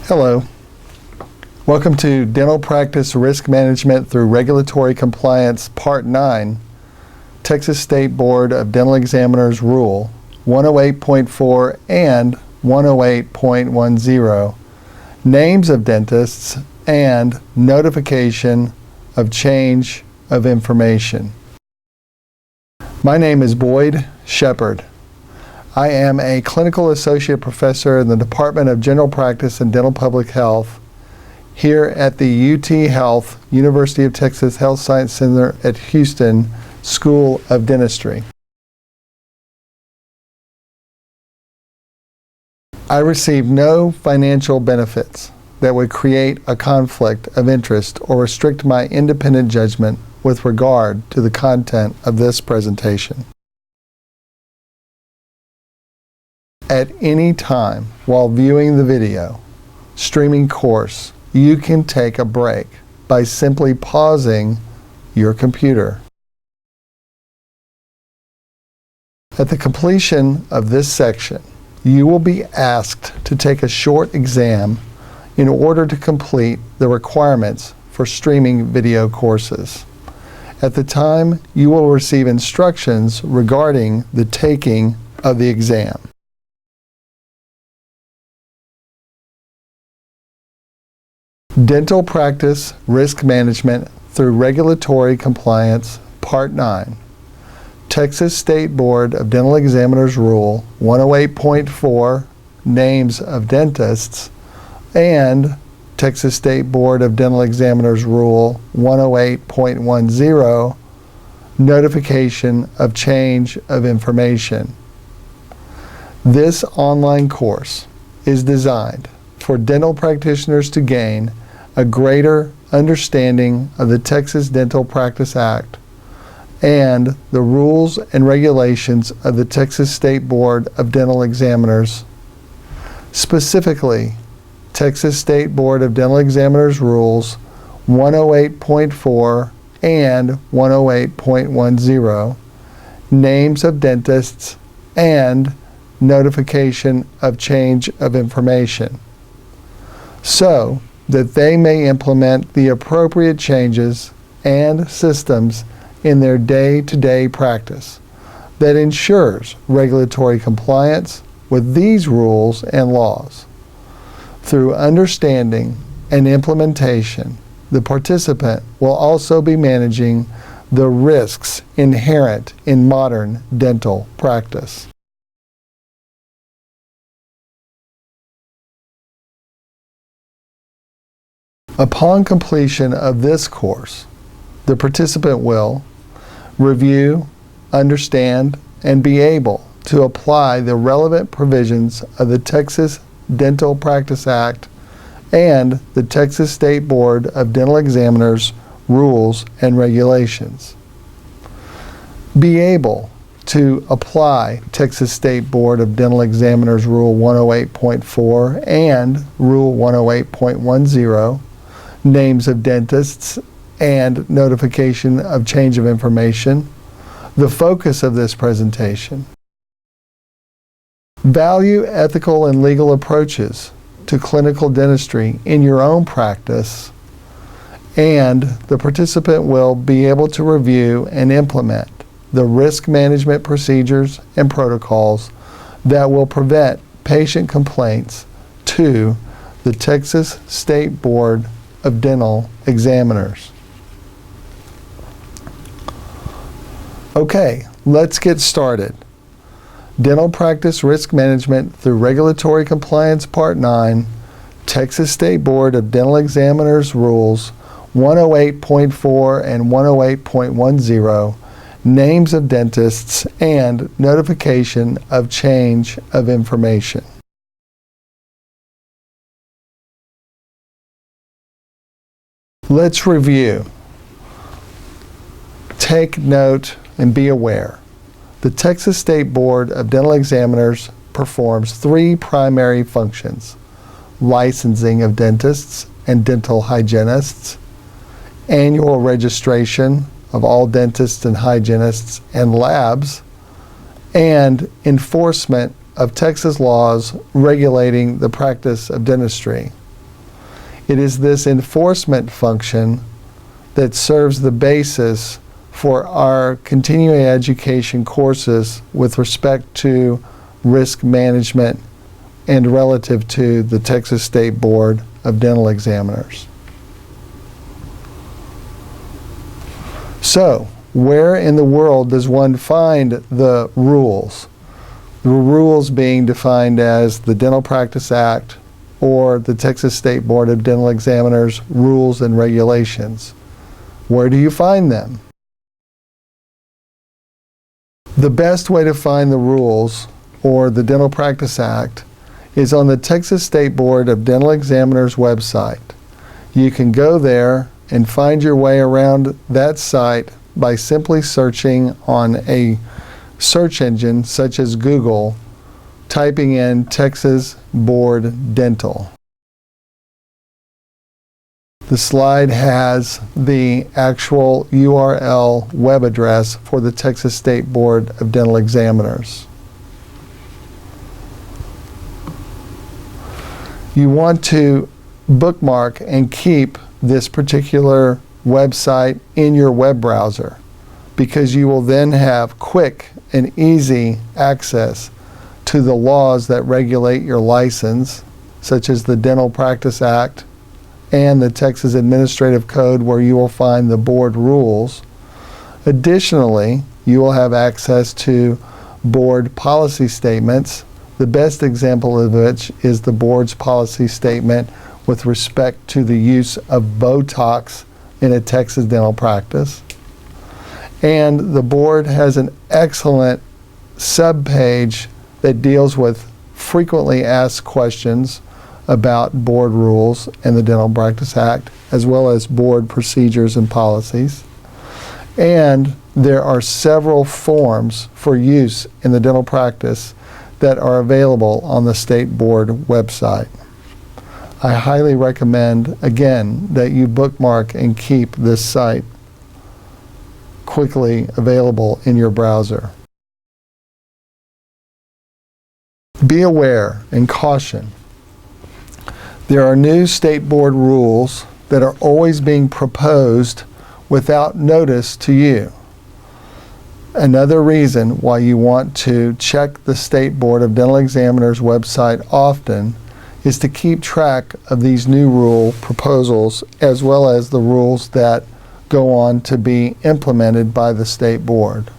Hello. Welcome to Dental Practice Risk Management through Regulatory Compliance Part 9, Texas State Board of Dental Examiners Rule 108.4 and 108.10, Names of Dentists and Notification of Change of Information. My name is Boyd Shepard. I am a clinical associate professor in the Department of General Practice and Dental Public Health here at the UT Health, University of Texas Health Science Center at Houston School of Dentistry. I receive no financial benefits that would create a conflict of interest or restrict my independent judgment with regard to the content of this presentation. At any time while viewing the video streaming course, you can take a break by simply pausing your computer. At the completion of this section, you will be asked to take a short exam in order to complete the requirements for streaming video courses. At the time, you will receive instructions regarding the taking of the exam. Dental Practice Risk Management through Regulatory Compliance, Part 9, Texas State Board of Dental Examiners Rule 108.4, Names of Dentists, and Texas State Board of Dental Examiners Rule 108.10, Notification of Change of Information. This online course is designed for dental practitioners to gain a greater understanding of the Texas Dental Practice Act and the rules and regulations of the Texas State Board of Dental Examiners, specifically Texas State Board of Dental Examiners Rules 108.4 and 108.10, Names of Dentists and Notification of Change of Information, so that they may implement the appropriate changes and systems in their day-to-day practice that ensures regulatory compliance with these rules and laws. Through understanding and implementation, the participant will also be managing the risks inherent in modern dental practice. Upon completion of this course, the participant will review, understand, and be able to apply the relevant provisions of the Texas Dental Practice Act and the Texas State Board of Dental Examiners rules and regulations. Be able to apply Texas State Board of Dental Examiners Rule 108.4 and Rule 108.10, Names of Dentists and Notification of Change of Information, the focus of this presentation. Value ethical and legal approaches to clinical dentistry in your own practice, and the participant will be able to review and implement the risk management procedures and protocols that will prevent patient complaints to the Texas State Board of Dental Examiners. Okay, let's get started. Dental Practice Risk Management through Regulatory Compliance Part 9, Texas State Board of Dental Examiners Rules 108.4 and 108.10, Names of Dentists and Notification of Change of Information. Let's review. Take note and be aware. The Texas State Board of Dental Examiners performs three primary functions: licensing of dentists and dental hygienists, annual registration of all dentists and hygienists and labs, and enforcement of Texas laws regulating the practice of dentistry. It is this enforcement function that serves the basis for our continuing education courses with respect to risk management and relative to the Texas State Board of Dental Examiners. So, where in the world does one find the rules? The rules being defined as the Dental Practice Act or the Texas State Board of Dental Examiners rules and regulations. Where do you find them? The best way to find the rules or the Dental Practice Act is on the Texas State Board of Dental Examiners website. You can go there and find your way around that site by simply searching on a search engine such as Google, typing in Texas Board Dental. The slide has the actual URL web address for the Texas State Board of Dental Examiners. You want to bookmark and keep this particular website in your web browser because you will then have quick and easy access to the laws that regulate your license, such as the Dental Practice Act and the Texas Administrative Code, where you will find the board rules. Additionally, you will have access to board policy statements, the best example of which is the board's policy statement with respect to the use of Botox in a Texas dental practice. And the board has an excellent subpage that deals with frequently asked questions about board rules and the Dental Practice Act, as well as board procedures and policies. And there are several forms for use in the dental practice that are available on the State Board website. I highly recommend, again, that you bookmark and keep this site quickly available in your browser. Be aware and caution. There are new State Board rules that are always being proposed without notice to you. Another reason why you want to check the State Board of Dental Examiners website often is to keep track of these new rule proposals as well as the rules that go on to be implemented by the State Board.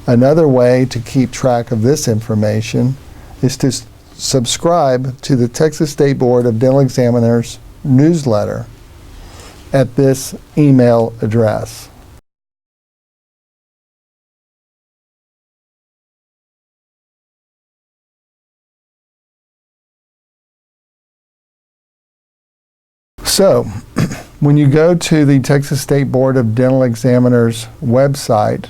Another way to keep track of this information is to subscribe to the Texas State Board of Dental Examiners newsletter at this email address. So, when you go to the Texas State Board of Dental Examiners website,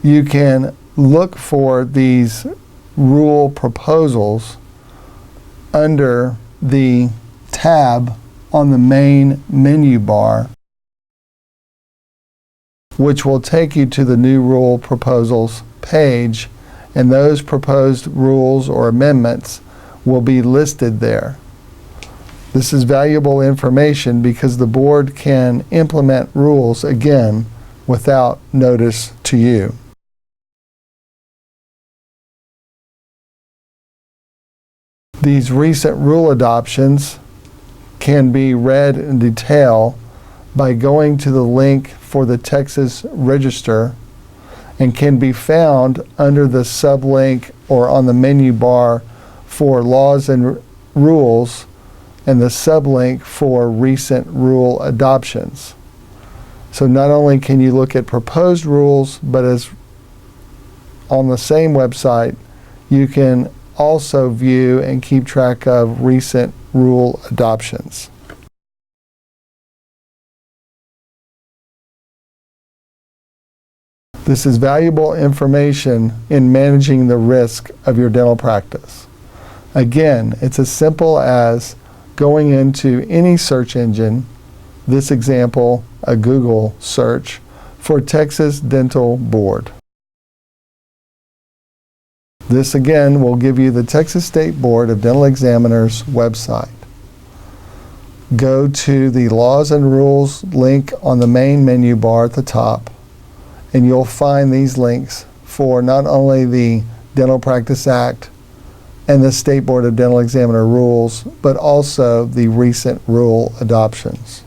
you can look for these rule proposals under the tab on the main menu bar, which will take you to the new rule proposals page, and those proposed rules or amendments will be listed there. This is valuable information because the board can implement rules again without notice to you. These recent rule adoptions can be read in detail by going to the link for the Texas Register and can be found under the sublink or on the menu bar for laws and rules and the sublink for recent rule adoptions. So not only can you look at proposed rules, but as on the same website, you can also view and keep track of recent rule adoptions. This is valuable information in managing the risk of your dental practice. Again, it's as simple as going into any search engine, this example, a Google search, for Texas Dental Board. This again will give you the Texas State Board of Dental Examiners website. go to the Laws and Rules link on the main menu bar at the top, and you'll find these links for not only the Dental Practice Act and the State Board of Dental Examiner rules, but also the recent rule adoptions.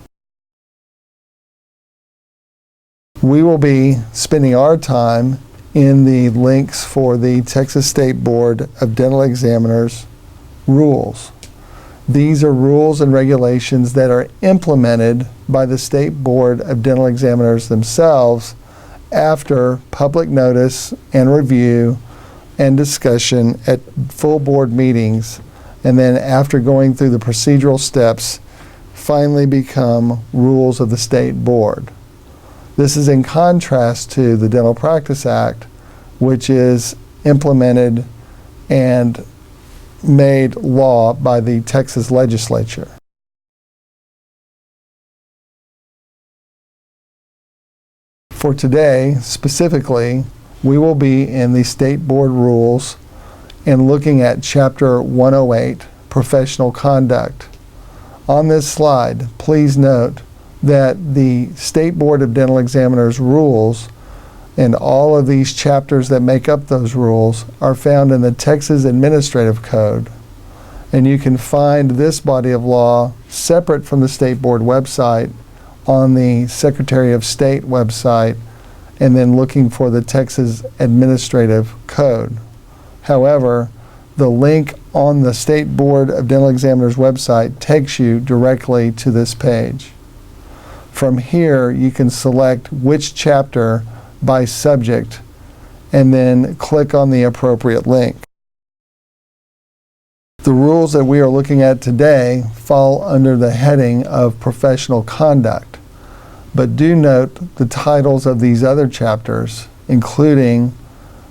We will be spending our time in the links for the Texas State Board of Dental Examiners rules. These are rules and regulations that are implemented by the State Board of Dental Examiners themselves after public notice and review and discussion at full board meetings, and then after going through the procedural steps, finally become rules of the State Board. This is in contrast to the Dental Practice Act, which is implemented and made law by the Texas legislature. For today, specifically, we will be in the State Board rules and looking at Chapter 108, Professional Conduct. On this slide, please note that the State Board of Dental Examiners rules and all of these chapters that make up those rules are found in the Texas Administrative Code. And you can find this body of law separate from the State Board website on the Secretary of State website, and then looking for the Texas Administrative Code. However, the link on the State Board of Dental Examiners website takes you directly to this page. From here, you can select which chapter by subject and then click on the appropriate link. The rules that we are looking at today fall under the heading of professional conduct, but do note the titles of these other chapters, including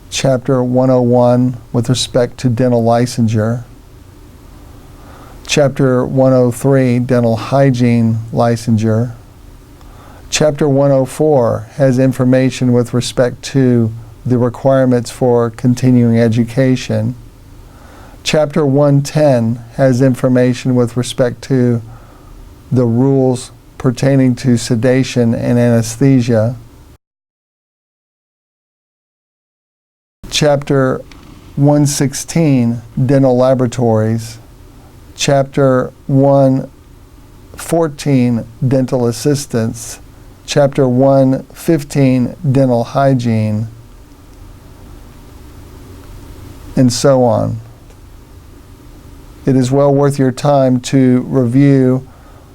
Chapter 101 with respect to dental licensure, Chapter 103, dental hygiene licensure. Chapter 104 has information with respect to the requirements for continuing education. Chapter 110 has information with respect to the rules pertaining to sedation and anesthesia. Chapter 116, dental laboratories. Chapter 114, dental assistants. Chapter 115, dental hygiene, and so on. It is well worth your time to review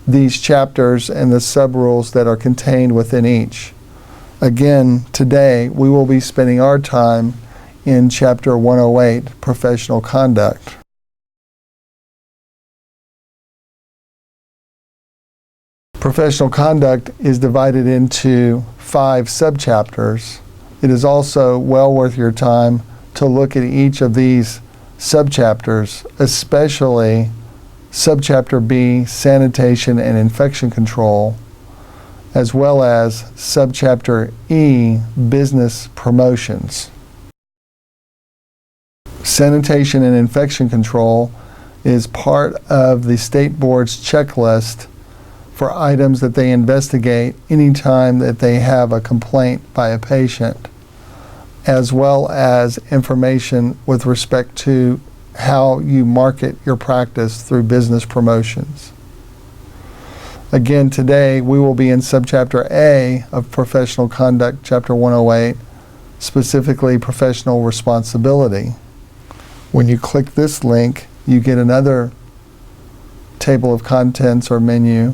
these chapters and the sub-rules that are contained within each. Again, today we will be spending our time in Chapter 108, Professional Conduct. Professional conduct is divided into 5 subchapters. It is also well worth your time to look at each of these subchapters, especially Subchapter B, Sanitation and Infection Control, as well as Subchapter E, Business Promotions. Sanitation and Infection Control is part of the State Board's checklist for items that they investigate anytime that they have a complaint by a patient, as well as information with respect to how you market your practice through business promotions. Again, today we will be in Subchapter A of Professional Conduct, Chapter 108, specifically Professional Responsibility. When you click this link, you get another table of contents or menu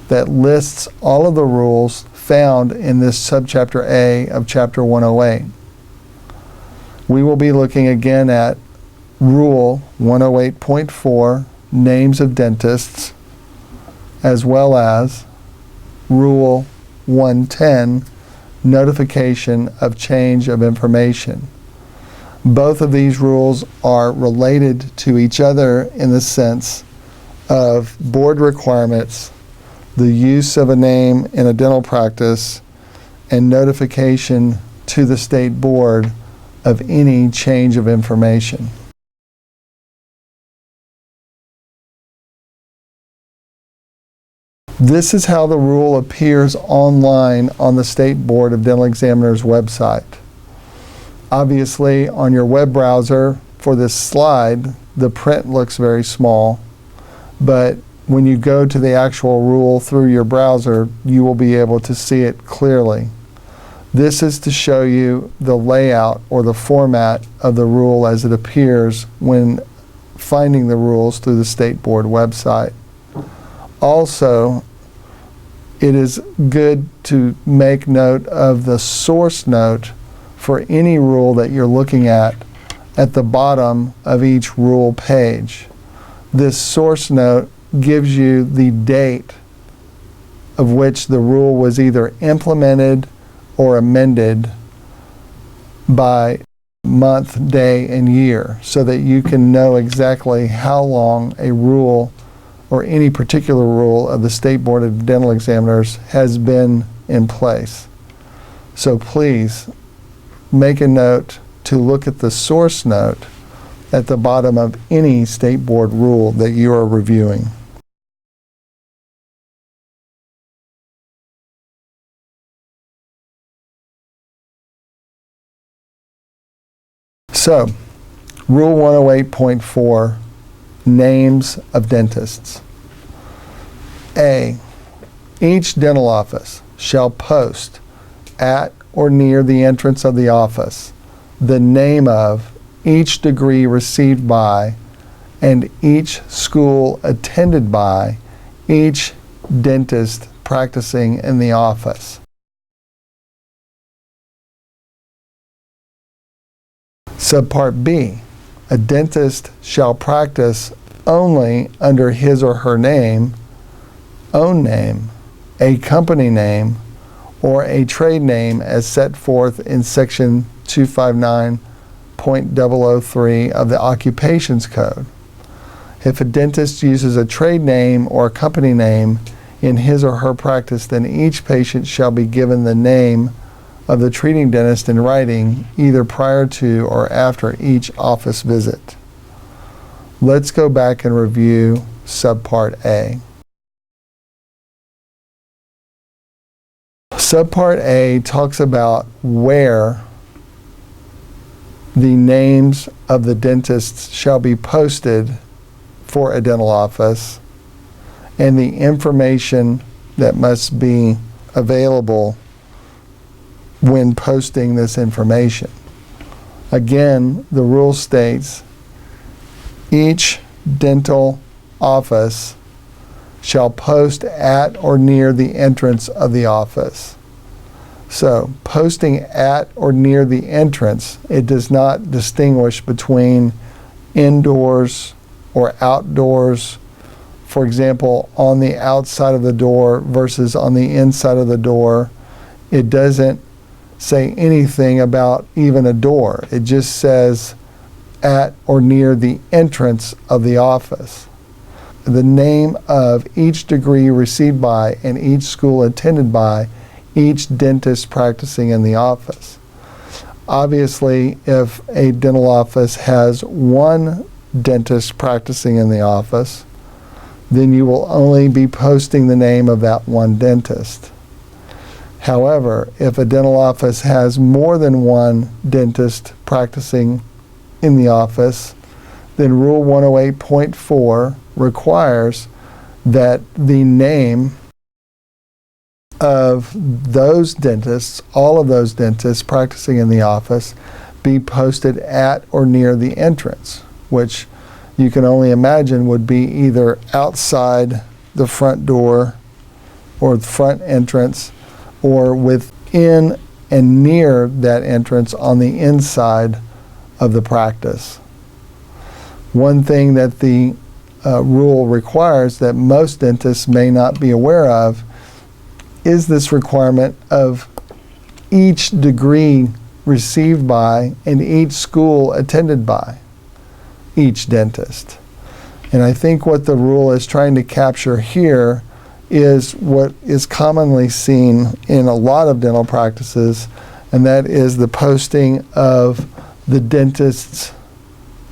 that lists all of the rules found in this Subchapter A of Chapter 108. We will be looking again at Rule 108.4, Names of Dentists, as well as Rule 110, Notification of Change of Information. Both of these rules are related to each other in the sense of board requirements, the use of a name in a dental practice, and notification to the State Board of any change of information. This is how the rule appears online on the State Board of Dental Examiners website. Obviously, on your web browser for this slide, the print looks very small, but when you go to the actual rule through your browser, you will be able to see it clearly. This is to show you the layout or the format of the rule as it appears when finding the rules through the State Board website. Also, it is good to make note of the source note for any rule that you're looking at the bottom of each rule page. This source note gives you the date of which the rule was either implemented or amended by month, day, and year, so that you can know exactly how long a rule or any particular rule of the State Board of Dental Examiners has been in place. So please make a note to look at the source note at the bottom of any State Board rule that you are reviewing. So, Rule 108.4, Names of Dentists. A, each dental office shall post at or near the entrance of the office the name of each degree received by and each school attended by each dentist practicing in the office. Subpart B, a dentist shall practice only under his or her name, own name, a company name, or a trade name as set forth in Section 259.003 of the Occupations Code. If a dentist uses a trade name or a company name in his or her practice, then each patient shall be given the name of the treating dentist in writing, either prior to or after each office visit. Let's go back and review Subpart A. Subpart A talks about where the names of the dentists shall be posted for a dental office and the information that must be available when posting this information. Again, the rule states each dental office shall post at or near the entrance of the office. So, posting at or near the entrance, it does not distinguish between indoors or outdoors. For example, on the outside of the door versus on the inside of the door. It doesn't say anything about even a door. It just says at or near the entrance of the office. The name of each degree received by and each school attended by each dentist practicing in the office. Obviously, if a dental office has one dentist practicing in the office, then you will only be posting the name of that one dentist. However, if a dental office has more than one dentist practicing in the office, then Rule 108.4 requires that the name of those dentists, all of those dentists practicing in the office, be posted at or near the entrance, which you can only imagine would be either outside the front door or the front entrance, or within and near that entrance on the inside of the practice. One thing that the rule requires that most dentists may not be aware of is this requirement of each degree received by and each school attended by each dentist. And I think what the rule is trying to capture here is what is commonly seen in a lot of dental practices, and that is the posting of the dentist's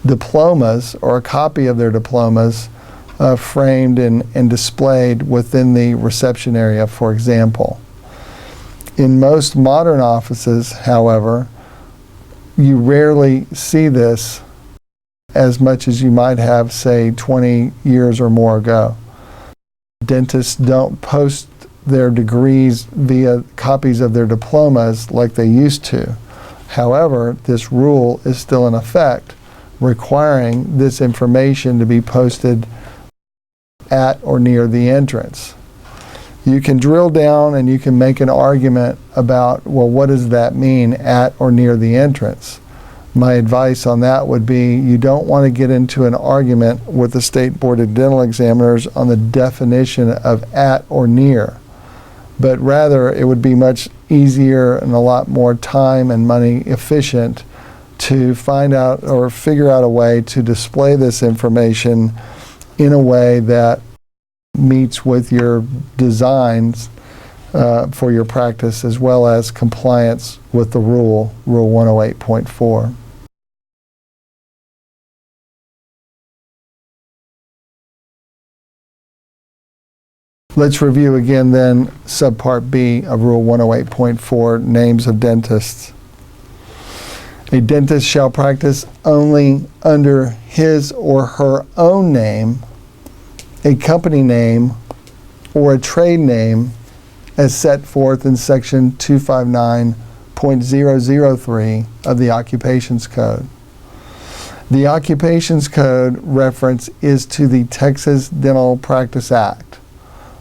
diplomas or a copy of their diplomas framed and displayed within the reception area, for example. In most modern offices, however, you rarely see this as much as you might have, say, 20 years or more ago. Dentists don't post their degrees via copies of their diplomas like they used to. However, this rule is still in effect, requiring this information to be posted at or near the entrance. You can drill down and you can make an argument about, well, what does that mean, at or near the entrance? My advice on that would be you don't want to get into an argument with the State Board of Dental Examiners on the definition of at or near, but rather it would be much easier and a lot more time and money efficient to find out or figure out a way to display this information in a way that meets with your designs for your practice, as well as compliance with the Rule 108.4. Let's review again then Subpart B of Rule 108.4, names of dentists. A dentist shall practice only under his or her own name, a company name, or a trade name as set forth in Section 259.003 of the Occupations Code. The Occupations Code reference is to the Texas Dental Practice Act.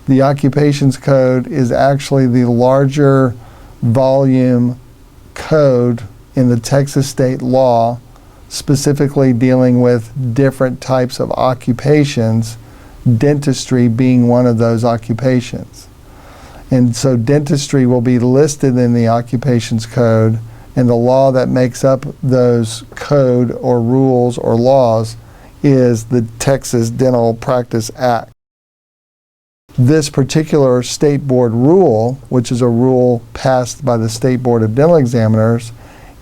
The Occupations Code is actually the larger volume code in the Texas state law, specifically dealing with different types of occupations, dentistry being one of those occupations. And so dentistry will be listed in the Occupations Code, and the law that makes up those code or rules or laws is the Texas Dental Practice Act. This particular state board rule, which is a rule passed by the State Board of Dental Examiners,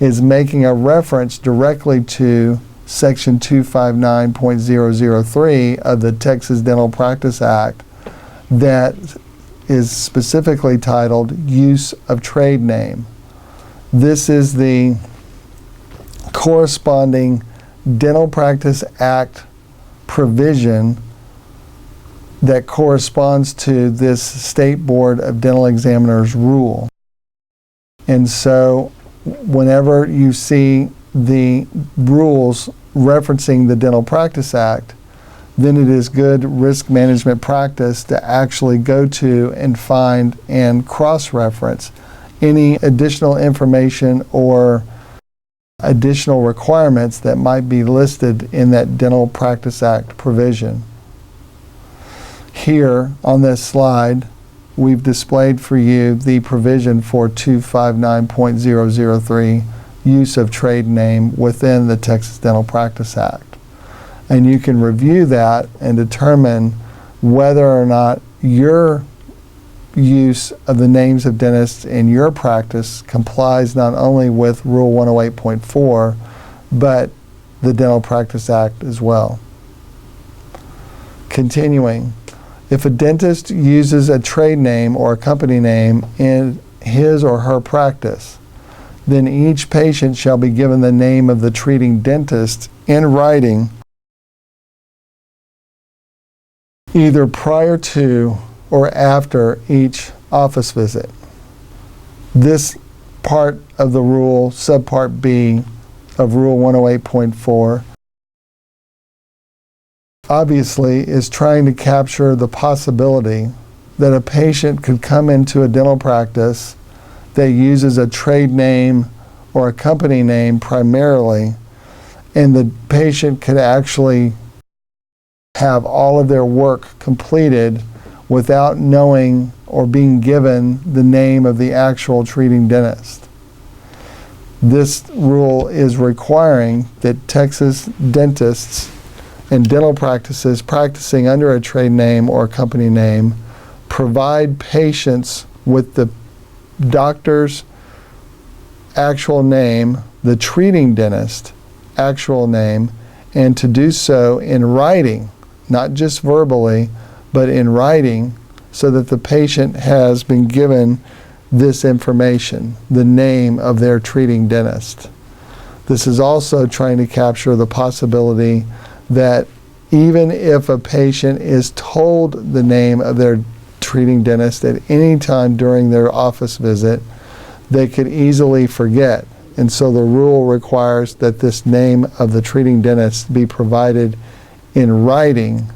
is making a reference directly to Section 259.003 of the Texas Dental Practice Act that is specifically titled Use of Trade Name. This is the corresponding Dental Practice Act provision that corresponds to this State Board of Dental Examiners rule. And so whenever you see the rules referencing the Dental Practice Act, then it is good risk management practice to actually go to and find and cross-reference any additional information or additional requirements that might be listed in that Dental Practice Act provision. Here on this slide, we've displayed for you the provision for 259.003, use of trade name within the Texas Dental Practice Act. And you can review that and determine whether or not your use of the names of dentists in your practice complies not only with Rule 108.4, but the Dental Practice Act as well. Continuing. If a dentist uses a trade name or a company name in his or her practice, then each patient shall be given the name of the treating dentist in writing either prior to or after each office visit. This part of the rule, Subpart B of Rule 108.4, obviously is trying to capture the possibility that a patient could come into a dental practice that uses a trade name or a company name primarily, and the patient could actually have all of their work completed without knowing or being given the name of the actual treating dentist. This rule is requiring that Texas dentists and dental practices practicing under a trade name or a company name provide patients with the doctor's actual name, the treating dentist actual name, and to do so in writing not just verbally, but in writing, so that the patient has been given this information, the name of their treating dentist. This is also trying to capture the possibility that even if a patient is told the name of their treating dentist at any time during their office visit, they could easily forget. And so the rule requires that this name of the treating dentist be provided in writing,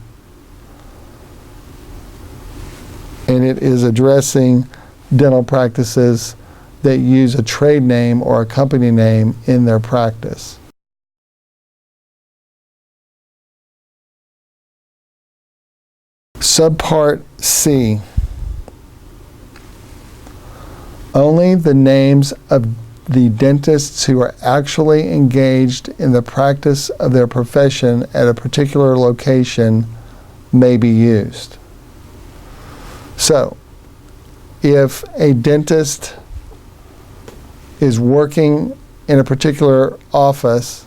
and it is addressing dental practices that use a trade name or a company name in their practice. Subpart C. Only the names of the dentists who are actually engaged in the practice of their profession at a particular location may be used. So, if a dentist is working in a particular office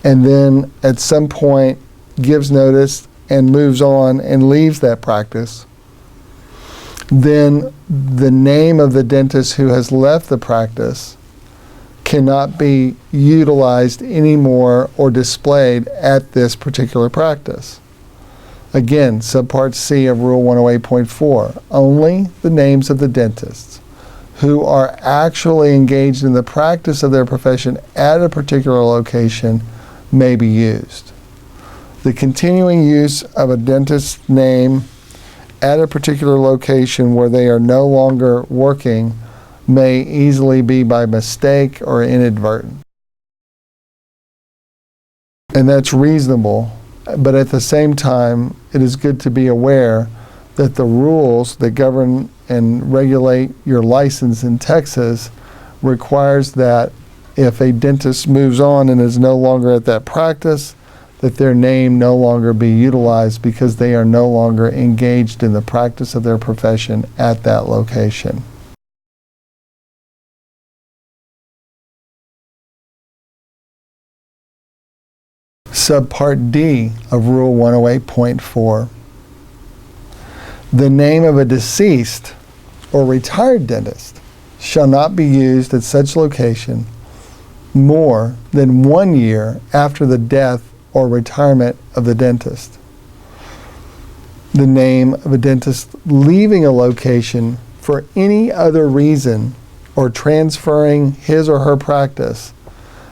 and then at some point gives notice and moves on and leaves that practice, then the name of the dentist who has left the practice cannot be utilized anymore or displayed at this particular practice. Again, Subpart C of Rule 108.4, only the names of the dentists who are actually engaged in the practice of their profession at a particular location may be used. The continuing use of a dentist's name at a particular location where they are no longer working may easily be by mistake or inadvertent. And that's reasonable, but at the same time, it is good to be aware that the rules that govern and regulate your license in Texas requires that if a dentist moves on and is no longer at that practice, that their name no longer be utilized because they are no longer engaged in the practice of their profession at that location. Subpart D of Rule 108.4. The name of a deceased or retired dentist shall not be used at such location more than 1 year after the death or retirement of the dentist. The name of a dentist leaving a location for any other reason or transferring his or her practice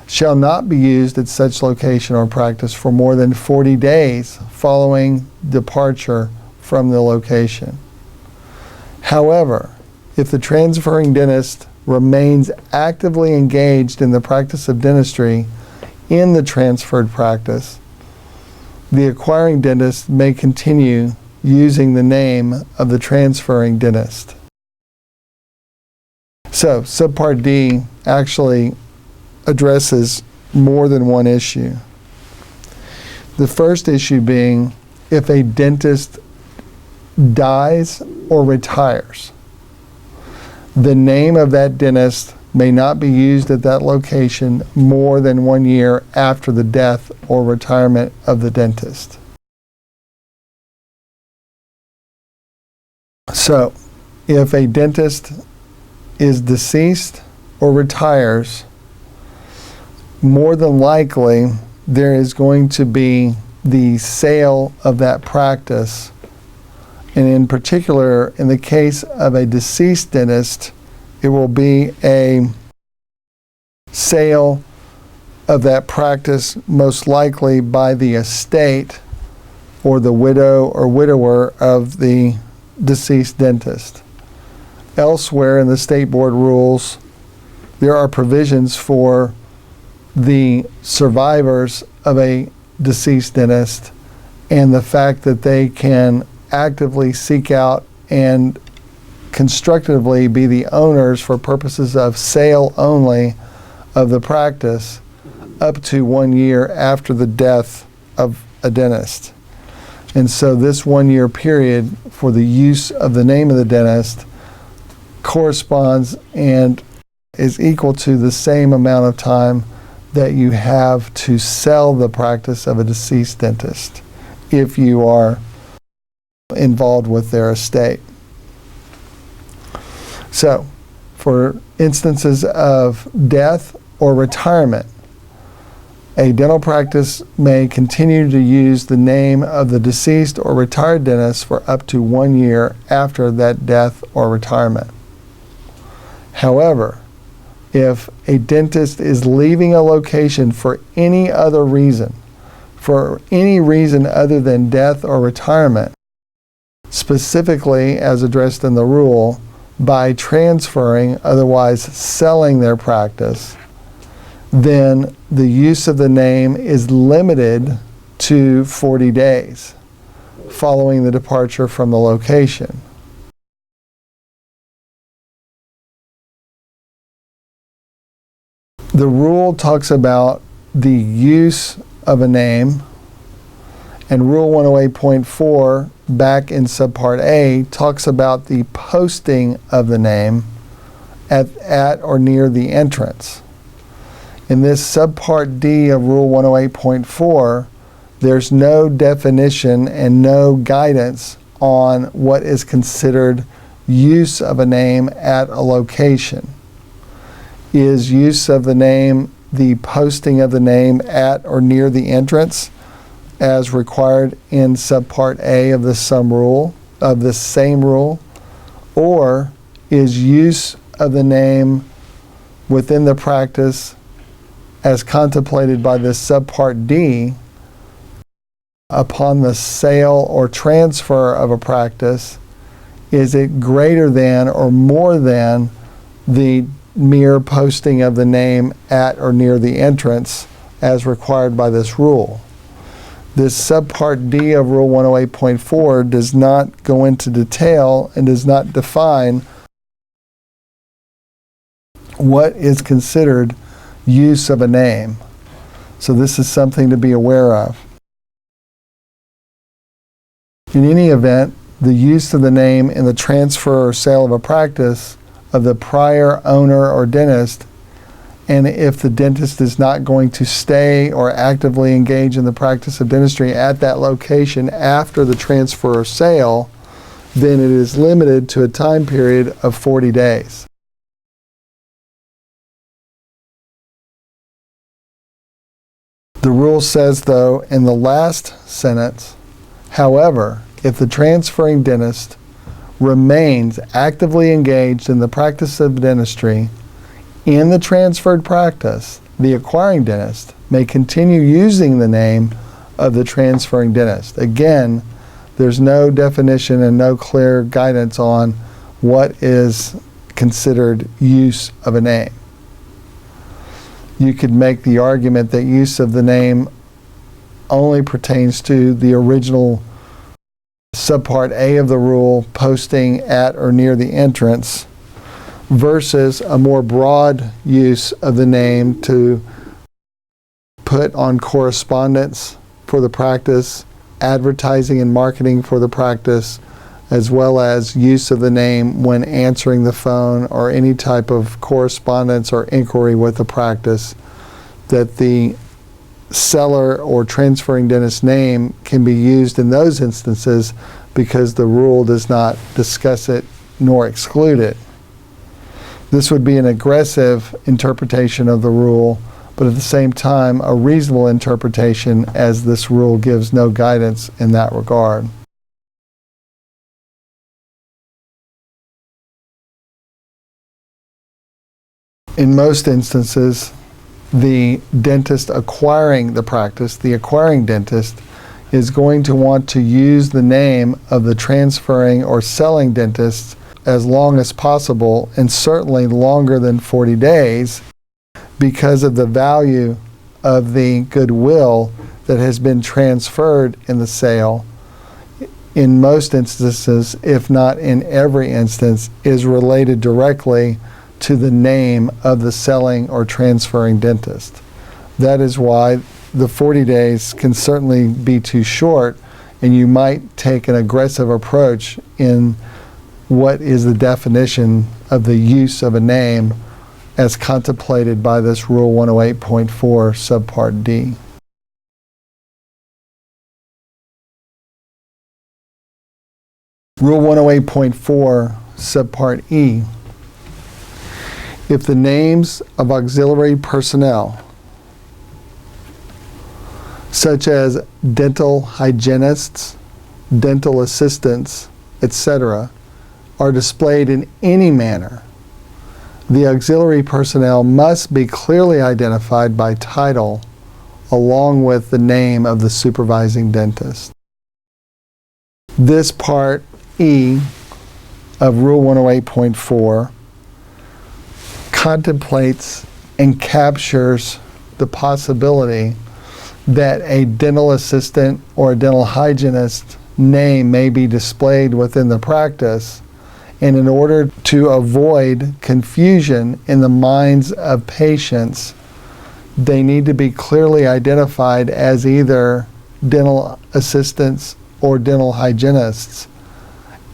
shall not be used at such location or practice for more than 40 days following departure from the location. However, if the transferring dentist remains actively engaged in the practice of dentistry in the transferred practice, the acquiring dentist may continue using the name of the transferring dentist. So, Subpart D actually addresses more than one issue. The first issue being if a dentist dies or retires, the name of that dentist may not be used at that location more than 1 year after the death or retirement of the dentist. So, if a dentist is deceased or retires, more than likely there is going to be the sale of that practice. And in particular, in the case of a deceased dentist, it will be a sale of that practice most likely by the estate or the widow or widower of the deceased dentist. Elsewhere in the state board rules, there are provisions for the survivors of a deceased dentist and the fact that they can actively seek out and constructively be the owners for purposes of sale only of the practice up to 1 year after the death of a dentist. And so this 1 year period for the use of the name of the dentist corresponds and is equal to the same amount of time that you have to sell the practice of a deceased dentist. if you are involved with their estate. So, for instances of death or retirement, a dental practice may continue to use the name of the deceased or retired dentist for up to 1 year after that death or retirement. However, if a dentist is leaving a location for any other reason, for any reason other than death or retirement, specifically as addressed in the rule, by transferring, otherwise selling their practice, then the use of the name is limited to 40 days following the departure from the location. The rule talks about the use of a name, and Rule 108.4 back in Subpart A talks about the posting of the name at or near the entrance. In this Subpart D of Rule 108.4, there's no definition and no guidance on what is considered use of a name at a location. Is use of the name the posting of the name at or near the entrance as required in Subpart A of the same rule, or is use of the name within the practice as contemplated by this Subpart D upon the sale or transfer of a practice, is it greater than or more than the mere posting of the name at or near the entrance as required by this rule? This Subpart D of Rule 108.4 does not go into detail and does not define what is considered use of a name. So this is something to be aware of. In any event, the use of the name in the transfer or sale of a practice of the prior owner or dentist, and if the dentist is not going to stay or actively engage in the practice of dentistry at that location after the transfer or sale, then it is limited to a time period of 40 days. The rule says, though, in the last sentence, however, if the transferring dentist remains actively engaged in the practice of dentistry in the transferred practice, the acquiring dentist may continue using the name of the transferring dentist. Again, there's no definition and no clear guidance on what is considered use of a name. You could make the argument that use of the name only pertains to the original Subpart A of the rule, posting at or near the entrance, versus a more broad use of the name to put on correspondence for the practice, advertising and marketing for the practice, as well as use of the name when answering the phone or any type of correspondence or inquiry with the practice, that the seller or transferring dentist's name can be used in those instances because the rule does not discuss it nor exclude it. This would be an aggressive interpretation of the rule, but at the same time a reasonable interpretation, as this rule gives no guidance in that regard. In most instances, the dentist acquiring the practice, the acquiring dentist, is going to want to use the name of the transferring or selling dentist as long as possible, and certainly longer than 40 days, because of the value of the goodwill that has been transferred in the sale. In most instances, if not in every instance, is related directly to the name of the selling or transferring dentist. That is why the 40 days can certainly be too short, and you might take an aggressive approach in what is the definition of the use of a name as contemplated by this Rule 108.4 Subpart D. Rule 108.4, Subpart E. If the names of auxiliary personnel, such as dental hygienists, dental assistants, etc., are displayed in any manner, the auxiliary personnel must be clearly identified by title along with the name of the supervising dentist. This part E of Rule 108.4 contemplates and captures the possibility that a dental assistant or a dental hygienist name may be displayed within the practice, and in order to avoid confusion in the minds of patients, they need to be clearly identified as either dental assistants or dental hygienists,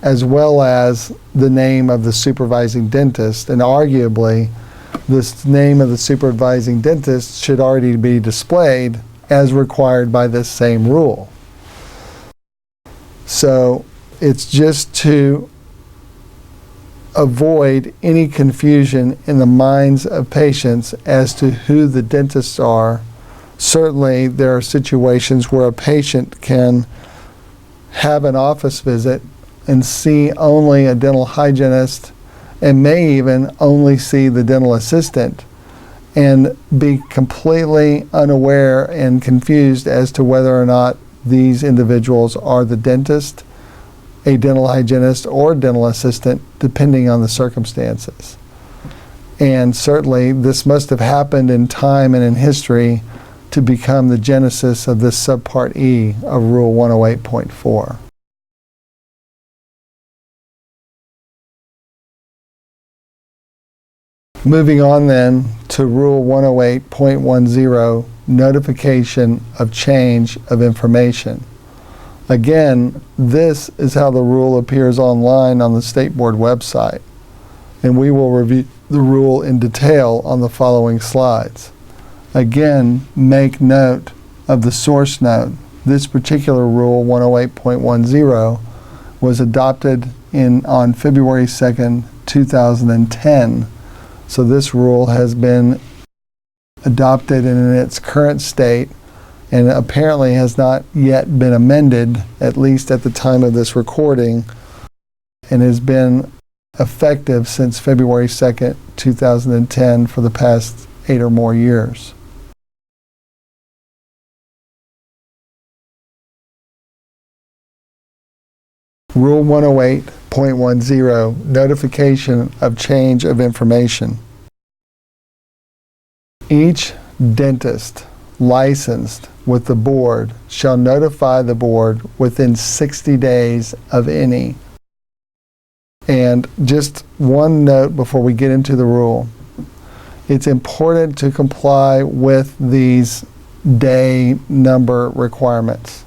as well as the name of the supervising dentist. And arguably, this name of the supervising dentist should already be displayed as required by this same rule. So it's just to avoid any confusion in the minds of patients as to who the dentists are. Certainly, there are situations where a patient can have an office visit and see only a dental hygienist and may even only see the dental assistant and be completely unaware and confused as to whether or not these individuals are the dentist, a dental hygienist, or dental assistant, depending on the circumstances. And certainly this must have happened in time and in history to become the genesis of this Subpart E of Rule 108.4. Moving on then to Rule 108.10, Notification of Change of Information. Again, this is how the rule appears online on the State Board website, and we will review the rule in detail on the following slides. Again, make note of the source note. This particular rule, 108.10, was adopted on February 2nd, 2010. So this rule has been adopted in its current state and apparently has not yet been amended, at least at the time of this recording, and has been effective since February 2nd, 2010 for the past 8 or more years. Rule 108.10, Notification of Change of Information. Each dentist licensed with the board shall notify the board within 60 days of any. And just one note before we get into the rule. It's important to comply with these day number requirements,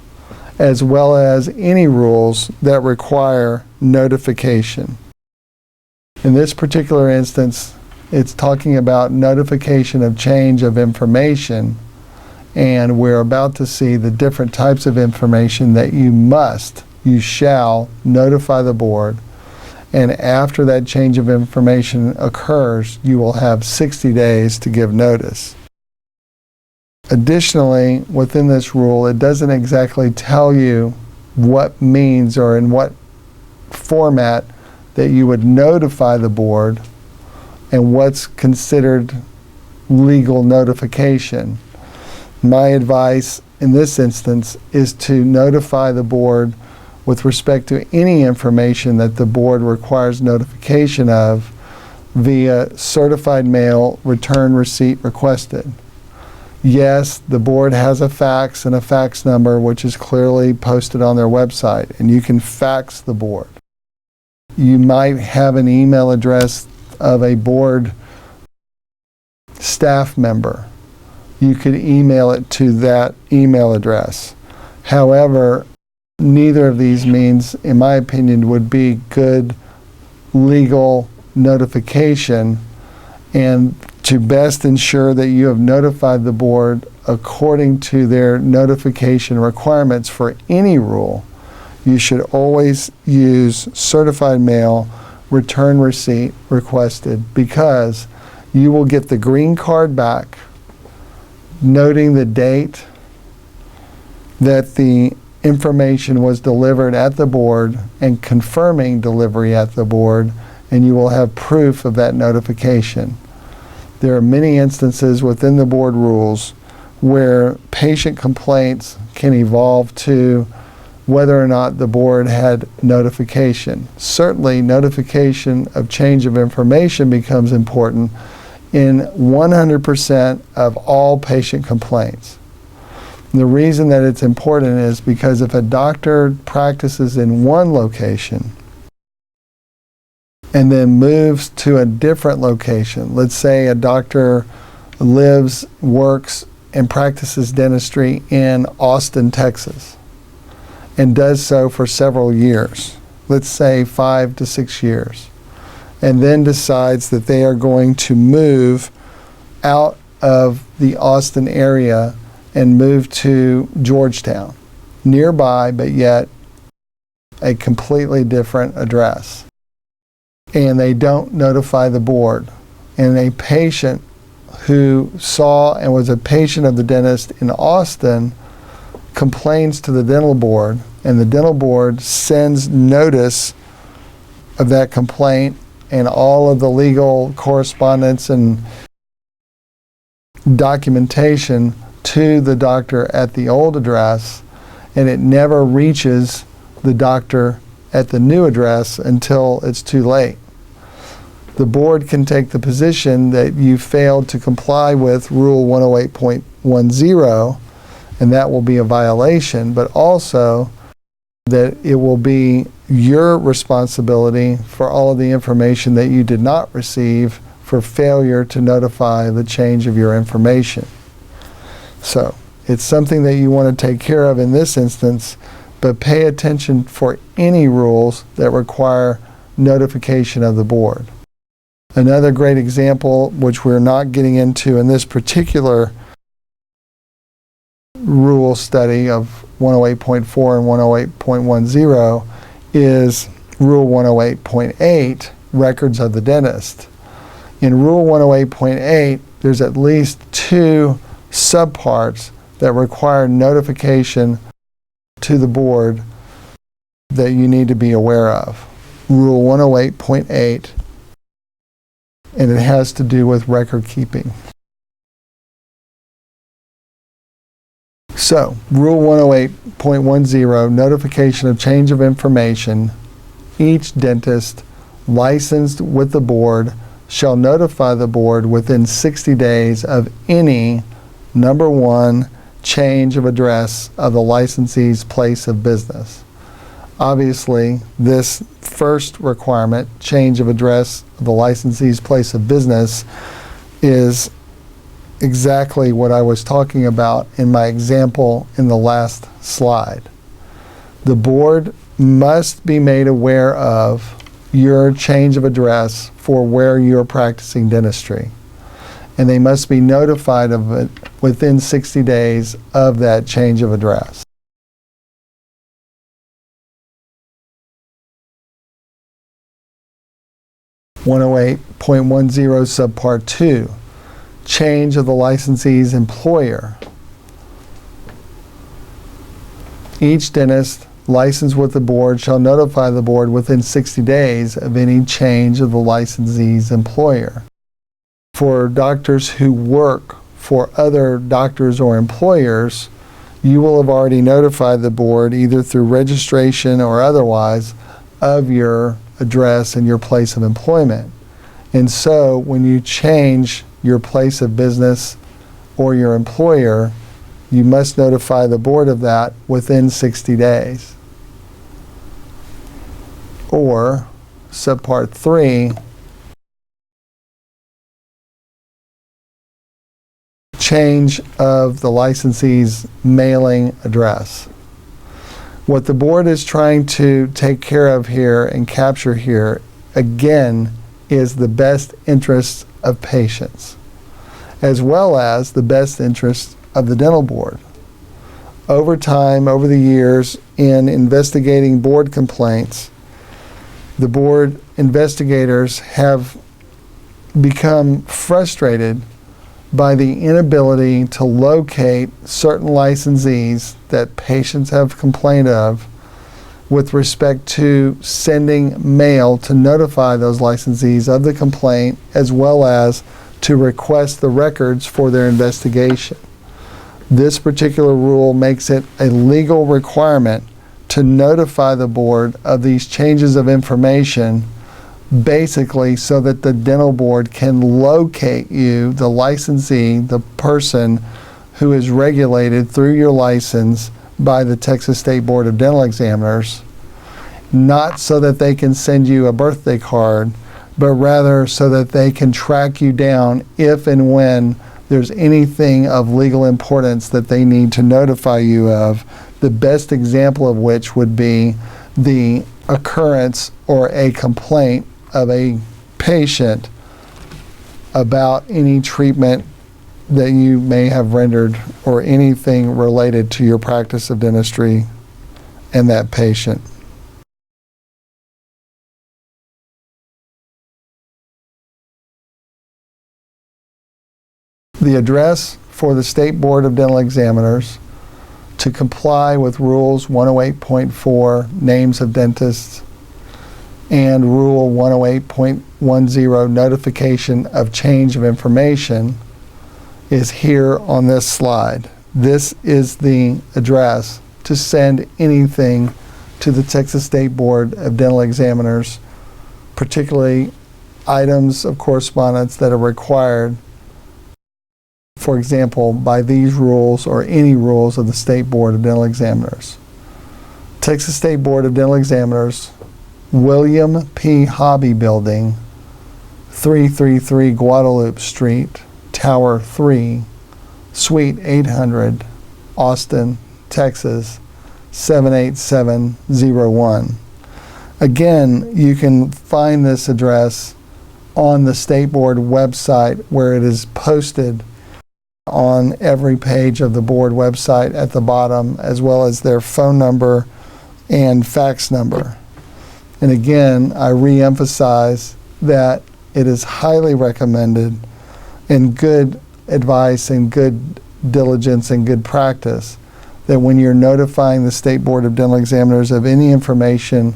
as well as any rules that require notification. In this particular instance, it's talking about notification of change of information, and we're about to see the different types of information that you shall notify the board, and after that change of information occurs, you will have 60 days to give notice. Additionally, within this rule, it doesn't exactly tell you what means or in what format that you would notify the board and what's considered legal notification. My advice in this instance is to notify the board with respect to any information that the board requires notification of via certified mail, return receipt requested. Yes, the board has a fax and a fax number which is clearly posted on their website, and you can fax the board. You might have an email address of a board staff member. You could email it to that email address. However, neither of these means, in my opinion, would be good legal notification, and to best ensure that you have notified the board according to their notification requirements for any rule, you should always use certified mail, return receipt requested, because you will get the green card back noting the date that the information was delivered at the board and confirming delivery at the board, and you will have proof of that notification. There are many instances within the board rules where patient complaints can evolve to whether or not the board had notification. Certainly, notification of change of information becomes important in 100% of all patient complaints. The reason that it's important is because if a doctor practices in one location and then moves to a different location, let's say a doctor lives, works, and practices dentistry in Austin, Texas, and does so for several years, let's say 5 to 6 years, and then decides that they are going to move out of the Austin area and move to Georgetown, nearby but yet a completely different address. And they don't notify the board. And a patient who saw and was a patient of the dentist in Austin complains to the dental board, and the dental board sends notice of that complaint and all of the legal correspondence and documentation to the doctor at the old address, and it never reaches the doctor at the new address until it's too late. The board can take the position that you failed to comply with Rule 108.10, and that will be a violation, but also that it will be your responsibility for all of the information that you did not receive for failure to notify the change of your information. So it's something that you want to take care of in this instance, but pay attention for any rules that require notification of the board. Another great example, which we're not getting into in this particular rule study of 108.4 and 108.10, is Rule 108.8, records of the dentist. In Rule 108.8, there's at least 2 subparts that require notification to the board that you need to be aware of. Rule 108.8, and it has to do with record keeping. So, Rule 108.10, notification of change of information. Each dentist licensed with the board shall notify the board within 60 days of any, number 1, change of address of the licensee's place of business. Obviously, this first requirement, change of address of the licensee's place of business, is exactly what I was talking about in my example in the last slide. The board must be made aware of your change of address for where you're practicing dentistry, and they must be notified of it within 60 days of that change of address. .10 Subpart 2, change of the licensee's employer. Each dentist licensed with the board shall notify the board within 60 days of any change of the licensee's employer. For doctors who work for other doctors or employers, you will have already notified the board either through registration or otherwise of your address and your place of employment. And so when you change your place of business or your employer, you must notify the board of that within 60 days. Or Subpart 3, change of the licensee's mailing address. What the board is trying to take care of here and capture here, again, is the best interests of patients, as well as the best interests of the dental board. over time, over the years, in investigating board complaints, the board investigators have become frustrated by the inability to locate certain licensees that patients have complained of with respect to sending mail to notify those licensees of the complaint, as well as to request the records for their investigation. This particular rule makes it a legal requirement to notify the board of these changes of information, basically so that the dental board can locate you, the licensee, the person who is regulated through your license by the Texas State Board of Dental Examiners, not so that they can send you a birthday card, but rather so that they can track you down if and when there's anything of legal importance that they need to notify you of, the best example of which would be the occurrence or a complaint of a patient about any treatment that you may have rendered or anything related to your practice of dentistry and that patient. The address for the State Board of Dental Examiners to comply with Rules 108.4, names of dentists, and Rule 108.10, notification of change of information, is here on this slide. This is the address to send anything to the Texas State Board of Dental Examiners, particularly items of correspondence that are required, for example, by these rules or any rules of the State Board of Dental Examiners. Texas State Board of Dental Examiners, William P. Hobby Building, 333 Guadalupe Street, Tower 3, Suite 800, Austin, Texas, 78701. Again, you can find this address on the State Board website, where it is posted on every page of the board website at the bottom, as well as their phone number and fax number. And again, I re-emphasize that it is highly recommended and good advice and good diligence and good practice that when you're notifying the State Board of Dental Examiners of any information,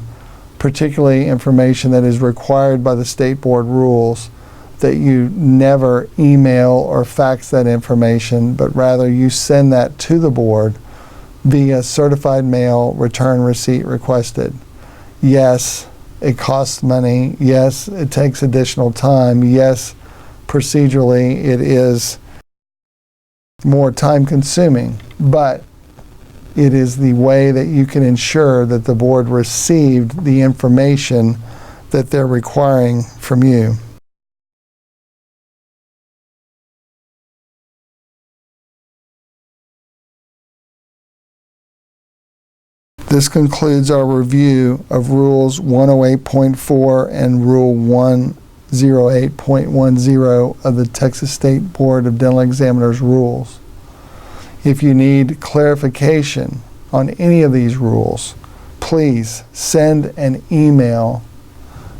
particularly information that is required by the State Board rules, that you never email or fax that information, but rather you send that to the board via certified mail, return receipt requested. Yes, it costs money. Yes, it takes additional time. Yes, procedurally it is more time consuming, but it is the way that you can ensure that the board received the information that they're requiring from you. This concludes our review of Rules 108.4 and Rule 108.10 of the Texas State Board of Dental Examiners rules. If you need clarification on any of these rules, please send an email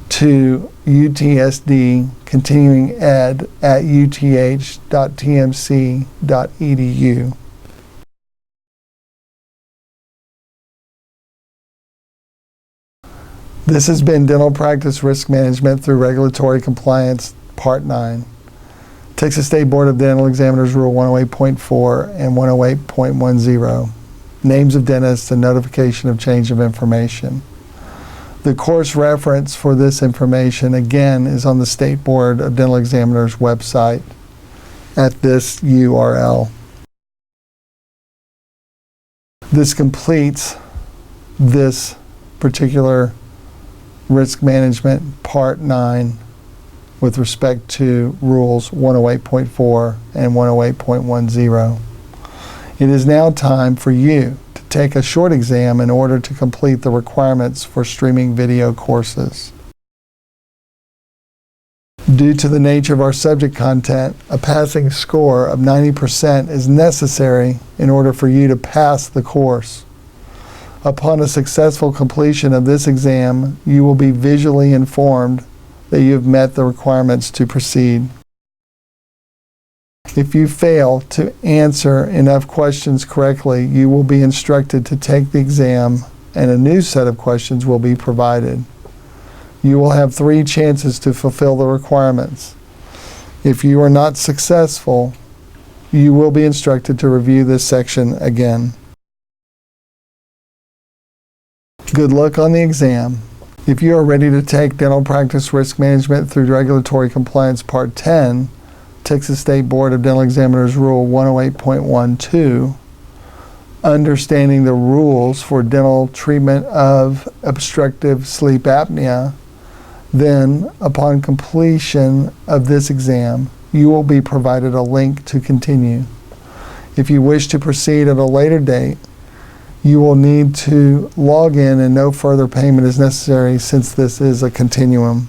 to UTSD Continuing Ed at uth.tmc.edu. This has been Dental Practice Risk Management through Regulatory Compliance, Part 9. Texas State Board of Dental Examiners Rule 108.4 and 108.10, names of dentists and notification of change of information. The course reference for this information, again, is on the State Board of Dental Examiners website at this URL. This completes this particular Risk Management Part 9 with respect to Rules 108.4 and 108.10. It is now time for you to take a short exam in order to complete the requirements for streaming video courses. Due to the nature of our subject content, a passing score of 90% is necessary in order for you to pass the course. Upon a successful completion of this exam, you will be visually informed that you have met the requirements to proceed. If you fail to answer enough questions correctly, you will be instructed to take the exam and a new set of questions will be provided. You will have 3 chances to fulfill the requirements. If you are not successful, you will be instructed to review this section again. Good luck on the exam. If you are ready to take Dental Practice Risk Management through Regulatory Compliance Part 10, Texas State Board of Dental Examiners Rule 108.12, understanding the rules for dental treatment of obstructive sleep apnea, then, upon completion of this exam, you will be provided a link to continue. If you wish to proceed at a later date, you will need to log in and no further payment is necessary since this is a continuum.